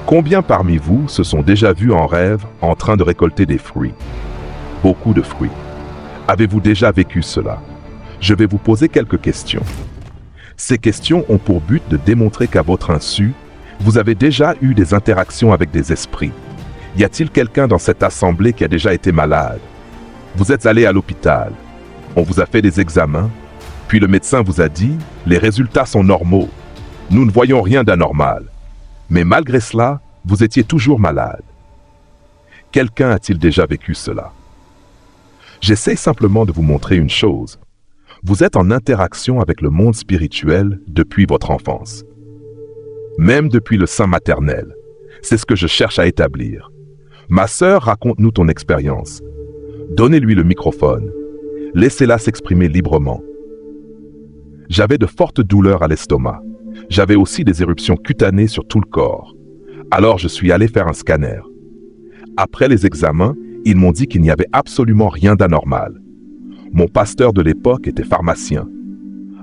Combien parmi vous se sont déjà vus en rêve en train de récolter des fruits? Beaucoup de fruits. Avez-vous déjà vécu cela? Je vais vous poser quelques questions. Ces questions ont pour but de démontrer qu'à votre insu, vous avez déjà eu des interactions avec des esprits. Y a-t-il quelqu'un dans cette assemblée qui a déjà été malade? Vous êtes allé à l'hôpital. On vous a fait des examens. Puis le médecin vous a dit, les résultats sont normaux. Nous ne voyons rien d'anormal. Mais malgré cela, vous étiez toujours malade. Quelqu'un a-t-il déjà vécu cela? J'essaie simplement de vous montrer une chose. Vous êtes en interaction avec le monde spirituel depuis votre enfance. Même depuis le sein maternel. C'est ce que je cherche à établir. Ma sœur, raconte-nous ton expérience. Donnez-lui le microphone. Laissez-la s'exprimer librement. J'avais de fortes douleurs à l'estomac. J'avais aussi des éruptions cutanées sur tout le corps. Alors je suis allé faire un scanner. Après les examens, ils m'ont dit qu'il n'y avait absolument rien d'anormal. Mon pasteur de l'époque était pharmacien.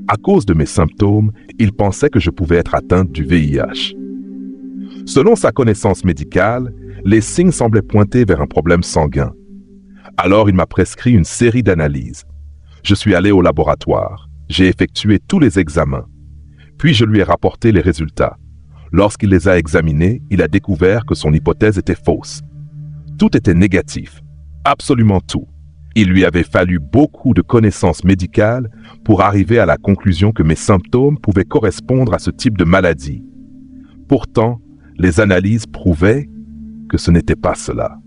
À cause de mes symptômes, il pensait que je pouvais être atteinte du VIH. Selon sa connaissance médicale, les signes semblaient pointer vers un problème sanguin. Alors il m'a prescrit une série d'analyses. Je suis allé au laboratoire. J'ai effectué tous les examens. Puis je lui ai rapporté les résultats. Lorsqu'il les a examinés, il a découvert que son hypothèse était fausse. Tout était négatif. Absolument tout. Il lui avait fallu beaucoup de connaissances médicales pour arriver à la conclusion que mes symptômes pouvaient correspondre à ce type de maladie. Pourtant, les analyses prouvaient que ce n'était pas cela.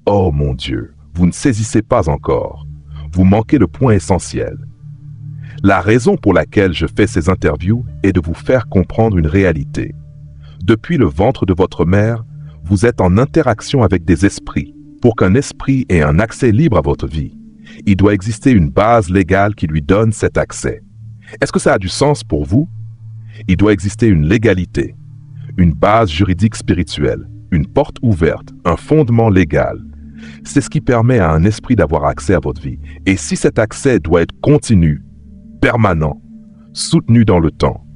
Oh mon Dieu, vous ne saisissez pas encore. Vous manquez le point essentiel. La raison pour laquelle je fais ces interviews est de vous faire comprendre une réalité. Depuis le ventre de votre mère, vous êtes en interaction avec des esprits. Pour qu'un esprit ait un accès libre à votre vie, il doit exister une base légale qui lui donne cet accès. Est-ce que ça a du sens pour vous? Il doit exister une légalité, une base juridique spirituelle, une porte ouverte, un fondement légal. C'est ce qui permet à un esprit d'avoir accès à votre vie. Et si cet accès doit être continu, permanent, soutenu dans le temps,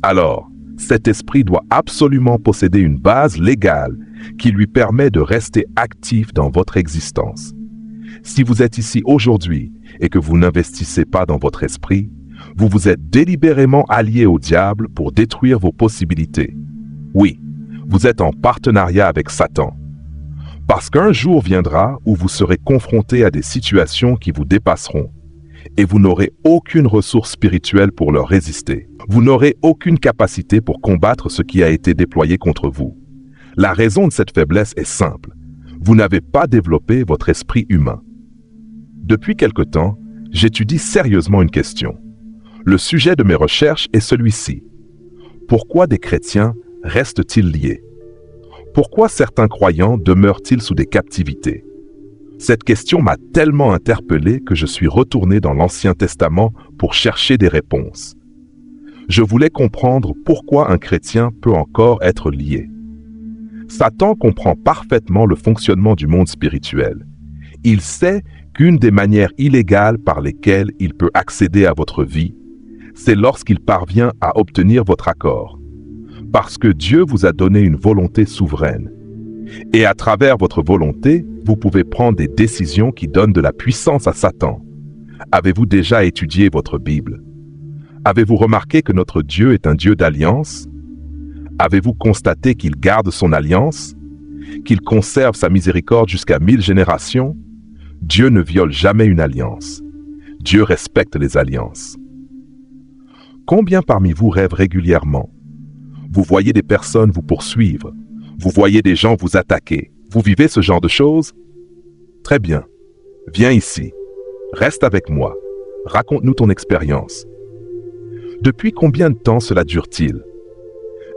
alors cet esprit doit absolument posséder une base légale qui lui permet de rester actif dans votre existence. Si vous êtes ici aujourd'hui et que vous n'investissez pas dans votre esprit, vous vous êtes délibérément allié au diable pour détruire vos possibilités. Oui, vous êtes en partenariat avec Satan. Parce qu'un jour viendra où vous serez confronté à des situations qui vous dépasseront et vous n'aurez aucune ressource spirituelle pour leur résister. Vous n'aurez aucune capacité pour combattre ce qui a été déployé contre vous. La raison de cette faiblesse est simple. Vous n'avez pas développé votre esprit humain. Depuis quelque temps, j'étudie sérieusement une question. Le sujet de mes recherches est celui-ci. Pourquoi des chrétiens restent-ils liés? Pourquoi certains croyants demeurent-ils sous des captivités? Cette question m'a tellement interpellé que je suis retourné dans l'Ancien Testament pour chercher des réponses. Je voulais comprendre pourquoi un chrétien peut encore être lié. Satan comprend parfaitement le fonctionnement du monde spirituel. Il sait qu'une des manières illégales par lesquelles il peut accéder à votre vie, c'est lorsqu'il parvient à obtenir votre accord. Parce que Dieu vous a donné une volonté souveraine. Et à travers votre volonté, vous pouvez prendre des décisions qui donnent de la puissance à Satan. Avez-vous déjà étudié votre Bible? Avez-vous remarqué que notre Dieu est un Dieu d'alliance? Avez-vous constaté qu'il garde son alliance? Qu'il conserve sa miséricorde jusqu'à 1000 générations? Dieu ne viole jamais une alliance. Dieu respecte les alliances. Combien parmi vous rêvent régulièrement? Vous voyez des personnes vous poursuivre. Vous voyez des gens vous attaquer. Vous vivez ce genre de choses? Très bien. Viens ici. Reste avec moi. Raconte-nous ton expérience. Depuis combien de temps cela dure-t-il?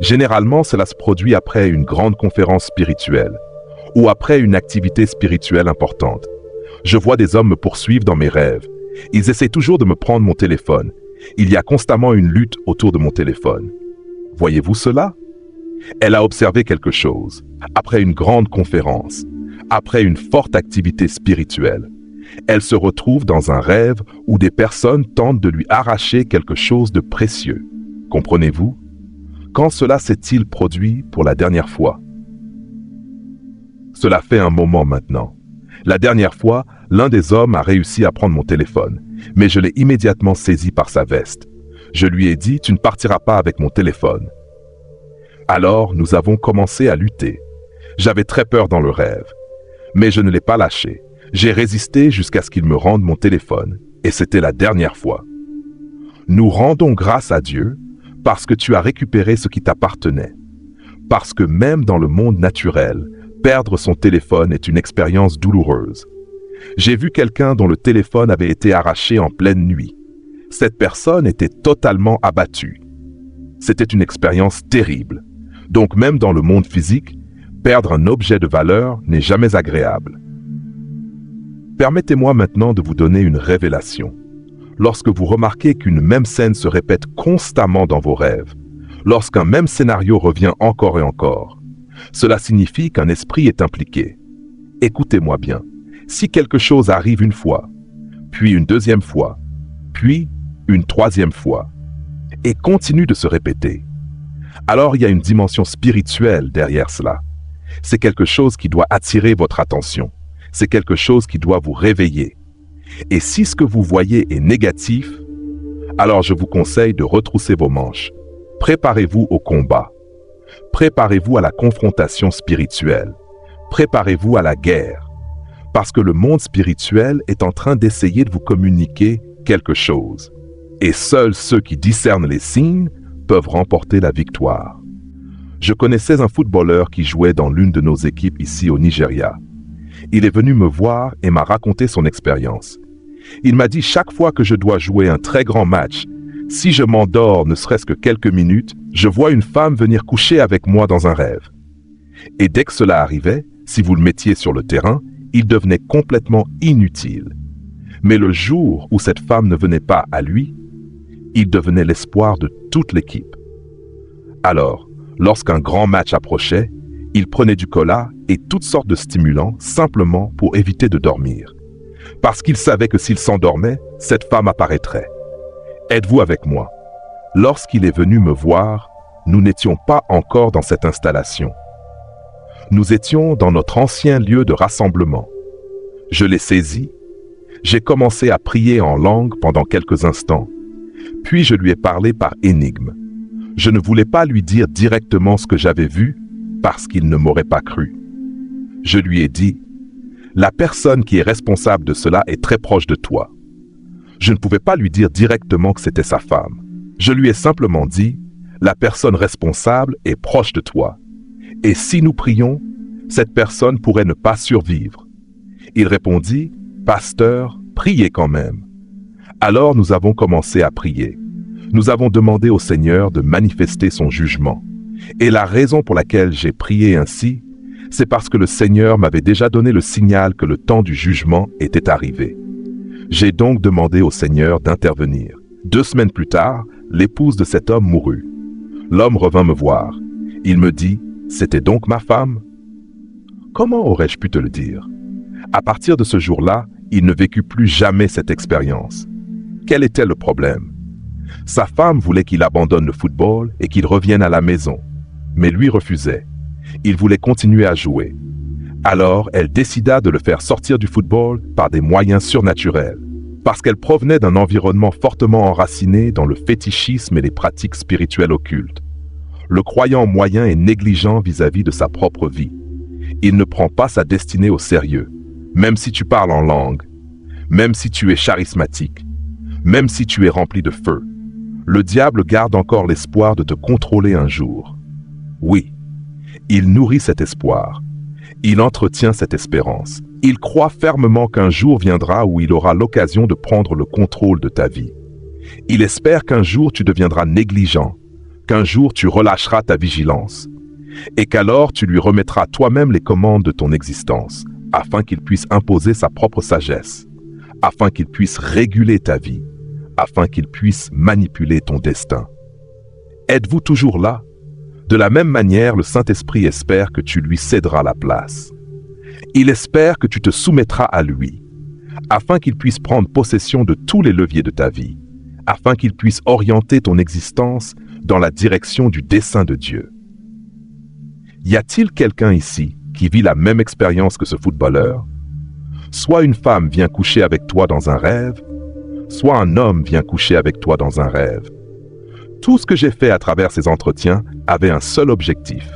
Généralement, cela se produit après une grande conférence spirituelle ou après une activité spirituelle importante. Je vois des hommes me poursuivre dans mes rêves. Ils essaient toujours de me prendre mon téléphone. Il y a constamment une lutte autour de mon téléphone. Voyez-vous cela? Elle a observé quelque chose. Après une grande conférence, après une forte activité spirituelle, elle se retrouve dans un rêve où des personnes tentent de lui arracher quelque chose de précieux. Comprenez-vous? Quand cela s'est-il produit pour la dernière fois? Cela fait un moment maintenant. La dernière fois, l'un des hommes a réussi à prendre mon téléphone, mais je l'ai immédiatement saisi par sa veste. Je lui ai dit « Tu ne partiras pas avec mon téléphone ». Alors, nous avons commencé à lutter. J'avais très peur dans le rêve, mais je ne l'ai pas lâché. J'ai résisté jusqu'à ce qu'il me rende mon téléphone, et c'était la dernière fois. Nous rendons grâce à Dieu parce que tu as récupéré ce qui t'appartenait. Parce que même dans le monde naturel, perdre son téléphone est une expérience douloureuse. J'ai vu quelqu'un dont le téléphone avait été arraché en pleine nuit. Cette personne était totalement abattue. C'était une expérience terrible. Donc même dans le monde physique, perdre un objet de valeur n'est jamais agréable. Permettez-moi maintenant de vous donner une révélation. Lorsque vous remarquez qu'une même scène se répète constamment dans vos rêves, lorsqu'un même scénario revient encore et encore, cela signifie qu'un esprit est impliqué. Écoutez-moi bien. Si quelque chose arrive une fois, puis une deuxième fois, puis une troisième fois, et continue de se répéter, alors il y a une dimension spirituelle derrière cela. C'est quelque chose qui doit attirer votre attention. C'est quelque chose qui doit vous réveiller. Et si ce que vous voyez est négatif, alors je vous conseille de retrousser vos manches. Préparez-vous au combat. Préparez-vous à la confrontation spirituelle. Préparez-vous à la guerre. Parce que le monde spirituel est en train d'essayer de vous communiquer quelque chose. Et seuls ceux qui discernent les signes peuvent remporter la victoire. Je connaissais un footballeur qui jouait dans l'une de nos équipes ici au Nigeria. Il est venu me voir et m'a raconté son expérience. Il m'a dit chaque fois que je dois jouer un très grand match, si je m'endors ne serait-ce que quelques minutes, je vois une femme venir coucher avec moi dans un rêve. Et dès que cela arrivait, si vous le mettiez sur le terrain, il devenait complètement inutile. Mais le jour où cette femme ne venait pas à lui, il devenait l'espoir de toute l'équipe. Alors, lorsqu'un grand match approchait, il prenait du cola et toutes sortes de stimulants simplement pour éviter de dormir. Parce qu'il savait que s'il s'endormait, cette femme apparaîtrait. Êtes-vous avec moi? Lorsqu'il est venu me voir, nous n'étions pas encore dans cette installation. Nous étions dans notre ancien lieu de rassemblement. Je l'ai saisi. J'ai commencé à prier en langue pendant quelques instants. Puis je lui ai parlé par énigme. Je ne voulais pas lui dire directement ce que j'avais vu parce qu'il ne m'aurait pas cru. Je lui ai dit, « La personne qui est responsable de cela est très proche de toi. » Je ne pouvais pas lui dire directement que c'était sa femme. Je lui ai simplement dit, « La personne responsable est proche de toi. Et si nous prions, cette personne pourrait ne pas survivre. » Il répondit, « Pasteur, priez quand même. » Alors nous avons commencé à prier. Nous avons demandé au Seigneur de manifester son jugement. Et la raison pour laquelle j'ai prié ainsi, c'est parce que le Seigneur m'avait déjà donné le signal que le temps du jugement était arrivé. J'ai donc demandé au Seigneur d'intervenir. 2 semaines plus tard, l'épouse de cet homme mourut. L'homme revint me voir. Il me dit, « C'était donc ma femme ?» Comment aurais-je pu te le dire? À partir de ce jour-là, il ne vécut plus jamais cette expérience. Quel était le problème? Sa femme voulait qu'il abandonne le football et qu'il revienne à la maison. Mais lui refusait. Il voulait continuer à jouer. Alors, elle décida de le faire sortir du football par des moyens surnaturels, parce qu'elle provenait d'un environnement fortement enraciné dans le fétichisme et les pratiques spirituelles occultes. Le croyant moyen est négligent vis-à-vis de sa propre vie. Il ne prend pas sa destinée au sérieux, même si tu parles en langue, même si tu es charismatique, même si tu es rempli de feu. Le diable garde encore l'espoir de te contrôler un jour. Oui, il nourrit cet espoir. Il entretient cette espérance. Il croit fermement qu'un jour viendra où il aura l'occasion de prendre le contrôle de ta vie. Il espère qu'un jour tu deviendras négligent, qu'un jour tu relâcheras ta vigilance, et qu'alors tu lui remettras toi-même les commandes de ton existence, afin qu'il puisse imposer sa propre sagesse, afin qu'il puisse réguler ta vie, afin qu'il puisse manipuler ton destin. Êtes-vous toujours là? De la même manière, le Saint-Esprit espère que tu lui céderas la place. Il espère que tu te soumettras à lui, afin qu'il puisse prendre possession de tous les leviers de ta vie, afin qu'il puisse orienter ton existence dans la direction du dessein de Dieu. Y a-t-il quelqu'un ici qui vit la même expérience que ce footballeur? Soit une femme vient coucher avec toi dans un rêve, soit un homme vient coucher avec toi dans un rêve. Tout ce que j'ai fait à travers ces entretiens avait un seul objectif.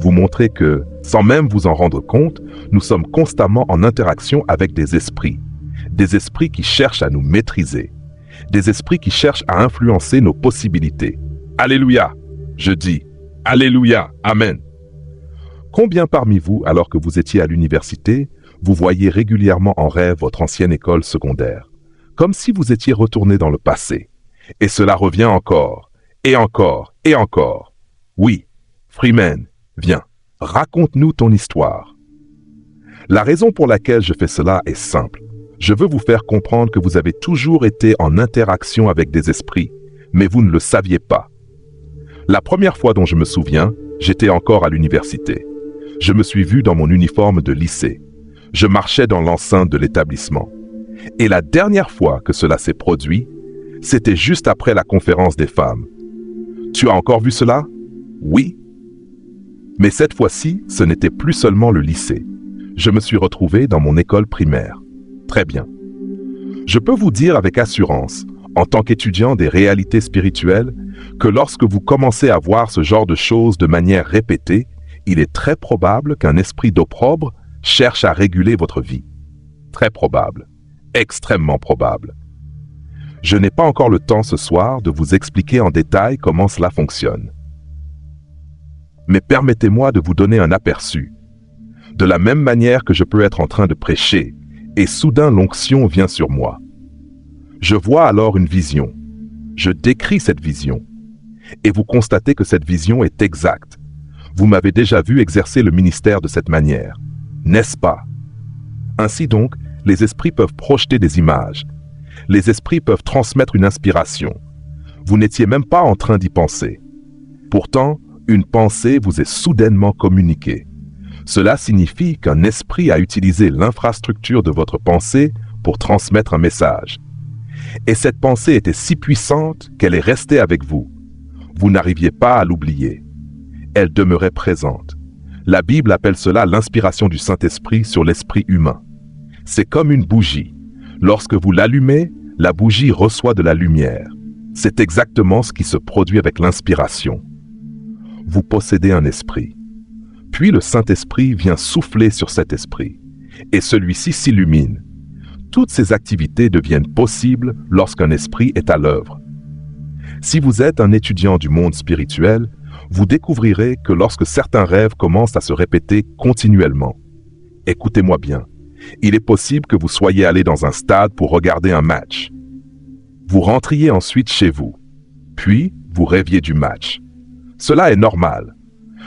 Vous montrer que, sans même vous en rendre compte, nous sommes constamment en interaction avec des esprits qui cherchent à nous maîtriser, des esprits qui cherchent à influencer nos possibilités. Alléluia! Je dis, Alléluia! Amen! Combien parmi vous, alors que vous étiez à l'université, vous voyez régulièrement en rêve votre ancienne école secondaire, comme si vous étiez retourné dans le passé? Et cela revient encore, et encore, et encore. Oui, Freeman, viens, raconte-nous ton histoire. La raison pour laquelle je fais cela est simple. Je veux vous faire comprendre que vous avez toujours été en interaction avec des esprits, mais vous ne le saviez pas. La première fois dont je me souviens, j'étais encore à l'université. Je me suis vu dans mon uniforme de lycée. Je marchais dans l'enceinte de l'établissement. Et la dernière fois que cela s'est produit, c'était juste après la conférence des femmes. Tu as encore vu cela? Oui. Mais cette fois-ci, ce n'était plus seulement le lycée. Je me suis retrouvé dans mon école primaire. Très bien. Je peux vous dire avec assurance, en tant qu'étudiant des réalités spirituelles, que lorsque vous commencez à voir ce genre de choses de manière répétée, il est très probable qu'un esprit d'opprobre cherche à réguler votre vie. Très probable. Extrêmement probable. Je n'ai pas encore le temps ce soir de vous expliquer en détail comment cela fonctionne. Mais permettez-moi de vous donner un aperçu. De la même manière que je peux être en train de prêcher, et soudain l'onction vient sur moi. Je vois alors une vision. Je décris cette vision. Et vous constatez que cette vision est exacte. Vous m'avez déjà vu exercer le ministère de cette manière, n'est-ce pas? Ainsi donc, les esprits peuvent projeter des images. Les esprits peuvent transmettre une inspiration. Vous n'étiez même pas en train d'y penser. Pourtant, une pensée vous est soudainement communiquée. Cela signifie qu'un esprit a utilisé l'infrastructure de votre pensée pour transmettre un message. Et cette pensée était si puissante qu'elle est restée avec vous. Vous n'arriviez pas à l'oublier. Elle demeurait présente. La Bible appelle cela l'inspiration du Saint-Esprit sur l'esprit humain. C'est comme une bougie. Lorsque vous l'allumez, la bougie reçoit de la lumière. C'est exactement ce qui se produit avec l'inspiration. Vous possédez un esprit. Puis le Saint-Esprit vient souffler sur cet esprit, et celui-ci s'illumine. Toutes ces activités deviennent possibles lorsqu'un esprit est à l'œuvre. Si vous êtes un étudiant du monde spirituel, vous découvrirez que lorsque certains rêves commencent à se répéter continuellement, écoutez-moi bien, il est possible que vous soyez allé dans un stade pour regarder un match. Vous rentriez ensuite chez vous, puis vous rêviez du match. Cela est normal.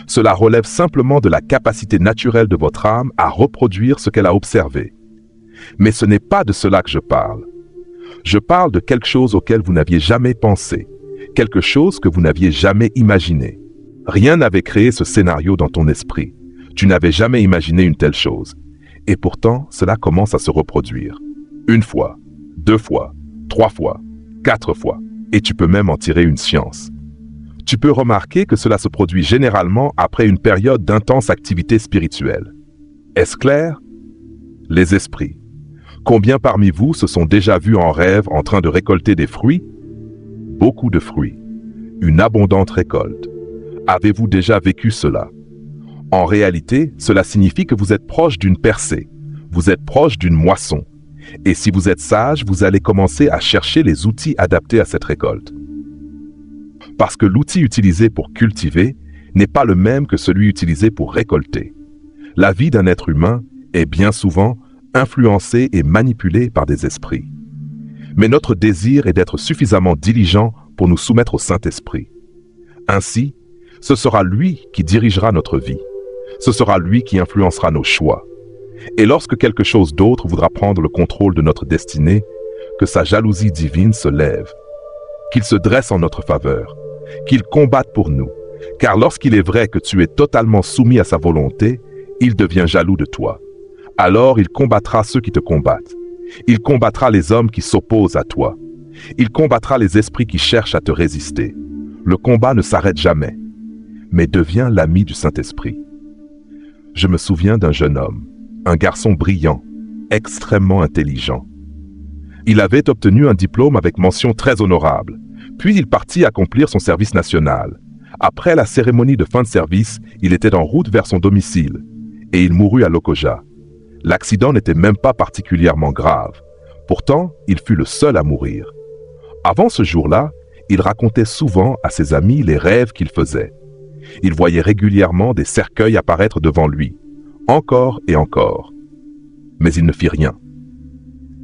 Cela relève simplement de la capacité naturelle de votre âme à reproduire ce qu'elle a observé. Mais ce n'est pas de cela que je parle. Je parle de quelque chose auquel vous n'aviez jamais pensé, quelque chose que vous n'aviez jamais imaginé. Rien n'avait créé ce scénario dans ton esprit. Tu n'avais jamais imaginé une telle chose. Et pourtant, cela commence à se reproduire. 1 fois, 2 fois, 3 fois, 4 fois. Et tu peux même en tirer une science. Tu peux remarquer que cela se produit généralement après une période d'intense activité spirituelle. Est-ce clair? Les esprits. Combien parmi vous se sont déjà vus en rêve en train de récolter des fruits? Beaucoup de fruits. Une abondante récolte. Avez-vous déjà vécu cela? En réalité, cela signifie que vous êtes proche d'une percée. Vous êtes proche d'une moisson. Et si vous êtes sage, vous allez commencer à chercher les outils adaptés à cette récolte. Parce que l'outil utilisé pour cultiver n'est pas le même que celui utilisé pour récolter. La vie d'un être humain est bien souvent influencée et manipulée par des esprits. Mais notre désir est d'être suffisamment diligent pour nous soumettre au Saint-Esprit. Ainsi, ce sera lui qui dirigera notre vie. Ce sera lui qui influencera nos choix. Et lorsque quelque chose d'autre voudra prendre le contrôle de notre destinée, que sa jalousie divine se lève, qu'il se dresse en notre faveur, qu'il combatte pour nous, car lorsqu'il est vrai que tu es totalement soumis à sa volonté, il devient jaloux de toi. Alors il combattra ceux qui te combattent. Il combattra les hommes qui s'opposent à toi. Il combattra les esprits qui cherchent à te résister. le combat ne s'arrête jamais, mais devient l'ami du Saint-Esprit. Je me souviens d'un jeune homme, un garçon brillant, extrêmement intelligent. Il avait obtenu un diplôme avec mention très honorable, puis il partit accomplir son service national. Après la cérémonie de fin de service, il était en route vers son domicile, et il mourut à Lokoja. L'accident n'était même pas particulièrement grave. Pourtant, il fut le seul à mourir. Avant ce jour-là, il racontait souvent à ses amis les rêves qu'il faisait. Il voyait régulièrement des cercueils apparaître devant lui, encore et encore. Mais il ne fit rien,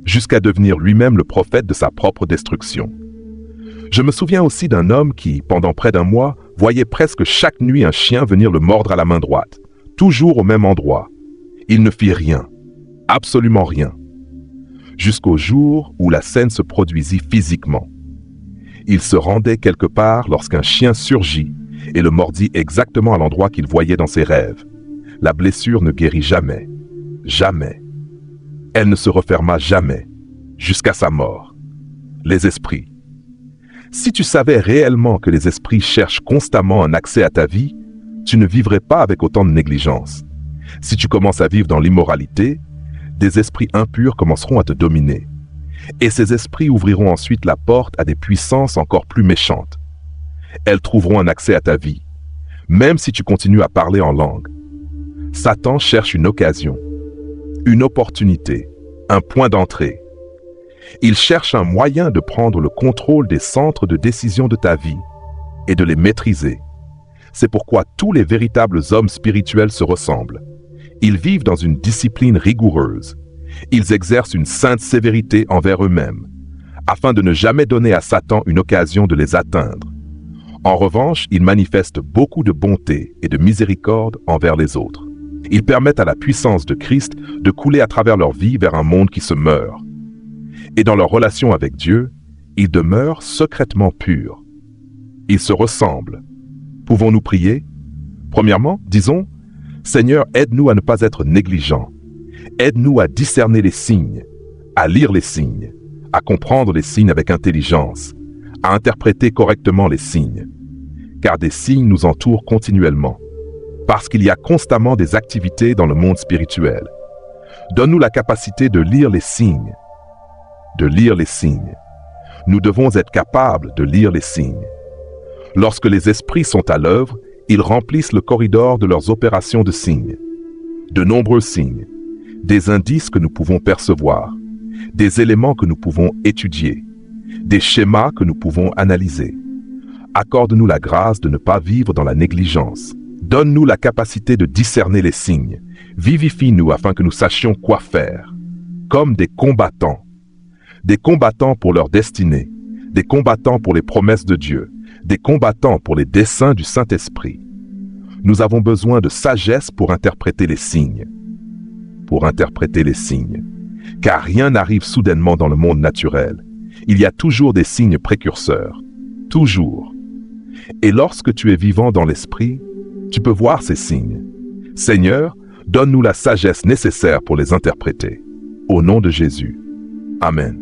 jusqu'à devenir lui-même le prophète de sa propre destruction. Je me souviens aussi d'un homme qui, pendant près d'un mois, voyait presque chaque nuit un chien venir le mordre à la main droite, toujours au même endroit. Il ne fit rien, absolument rien, jusqu'au jour où la scène se produisit physiquement. Il se rendait quelque part lorsqu'un chien surgit et le mordit exactement à l'endroit qu'il voyait dans ses rêves. La blessure ne guérit jamais, jamais. Elle ne se referma jamais, jusqu'à sa mort. Les esprits. Si tu savais réellement que les esprits cherchent constamment un accès à ta vie, tu ne vivrais pas avec autant de négligence. Si tu commences à vivre dans l'immoralité, des esprits impurs commenceront à te dominer. Et ces esprits ouvriront ensuite la porte à des puissances encore plus méchantes. Elles trouveront un accès à ta vie, même si tu continues à parler en langue. Satan cherche une occasion, une opportunité, un point d'entrée. Il cherche un moyen de prendre le contrôle des centres de décision de ta vie et de les maîtriser. C'est pourquoi tous les véritables hommes spirituels se ressemblent. Ils vivent dans une discipline rigoureuse. Ils exercent une sainte sévérité envers eux-mêmes, afin de ne jamais donner à Satan une occasion de les atteindre. En revanche, ils manifestent beaucoup de bonté et de miséricorde envers les autres. Ils permettent à la puissance de Christ de couler à travers leur vie vers un monde qui se meurt. Et dans leur relation avec Dieu, ils demeurent secrètement purs. Ils se ressemblent. Pouvons-nous prier? Premièrement, disons, Seigneur, aide-nous à ne pas être négligents. Aide-nous à discerner les signes, à lire les signes, à comprendre les signes avec intelligence, à interpréter correctement les signes. Car des signes nous entourent continuellement, parce qu'il y a constamment des activités dans le monde spirituel. Donne-nous la capacité de lire les signes, de lire les signes. Nous devons être capables de lire les signes. Lorsque les esprits sont à l'œuvre, ils remplissent le corridor de leurs opérations de signes. De nombreux signes, des indices que nous pouvons percevoir, des éléments que nous pouvons étudier, des schémas que nous pouvons analyser. Accorde-nous la grâce de ne pas vivre dans la négligence. Donne-nous la capacité de discerner les signes. Vivifie-nous afin que nous sachions quoi faire. Comme des combattants pour leur destinée, des combattants pour les promesses de Dieu, des combattants pour les desseins du Saint-Esprit. Nous avons besoin de sagesse pour interpréter les signes. Car rien n'arrive soudainement dans le monde naturel. Il y a toujours des signes précurseurs. Toujours. Et lorsque tu es vivant dans l'esprit, tu peux voir ces signes. Seigneur, donne-nous la sagesse nécessaire pour les interpréter. Au nom de Jésus. Amen.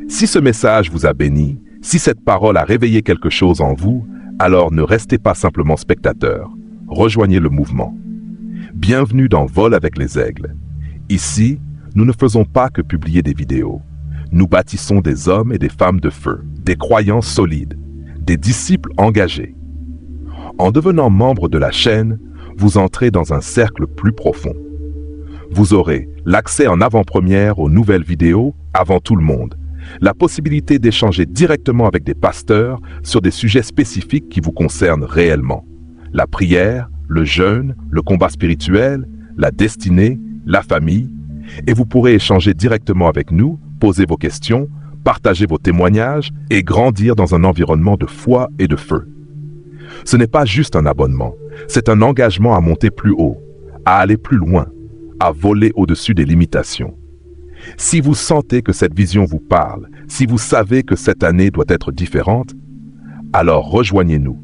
Si ce message vous a béni, si cette parole a réveillé quelque chose en vous, alors ne restez pas simplement spectateur. Rejoignez le mouvement. Bienvenue dans Vol avec les aigles. Ici, nous ne faisons pas que publier des vidéos. Nous bâtissons des hommes et des femmes de feu, des croyants solides, des disciples engagés. En devenant membre de la chaîne, vous entrez dans un cercle plus profond. Vous aurez l'accès en avant-première aux nouvelles vidéos avant tout le monde, la possibilité d'échanger directement avec des pasteurs sur des sujets spécifiques qui vous concernent réellement. La prière, le jeûne, le combat spirituel, la destinée, la famille. Et vous pourrez échanger directement avec nous, poser vos questions, partager vos témoignages et grandir dans un environnement de foi et de feu. Ce n'est pas juste un abonnement, c'est un engagement à monter plus haut, à aller plus loin, à voler au-dessus des limitations. Si vous sentez que cette vision vous parle, si vous savez que cette année doit être différente, alors rejoignez-nous.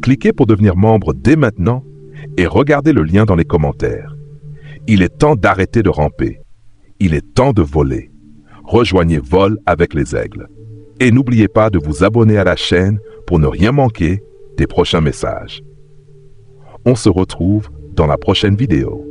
Cliquez pour devenir membre dès maintenant et regardez le lien dans les commentaires. Il est temps d'arrêter de ramper. Il est temps de voler. Rejoignez Vol avec les aigles. Et n'oubliez pas de vous abonner à la chaîne pour ne rien manquer des prochains messages. On se retrouve dans la prochaine vidéo.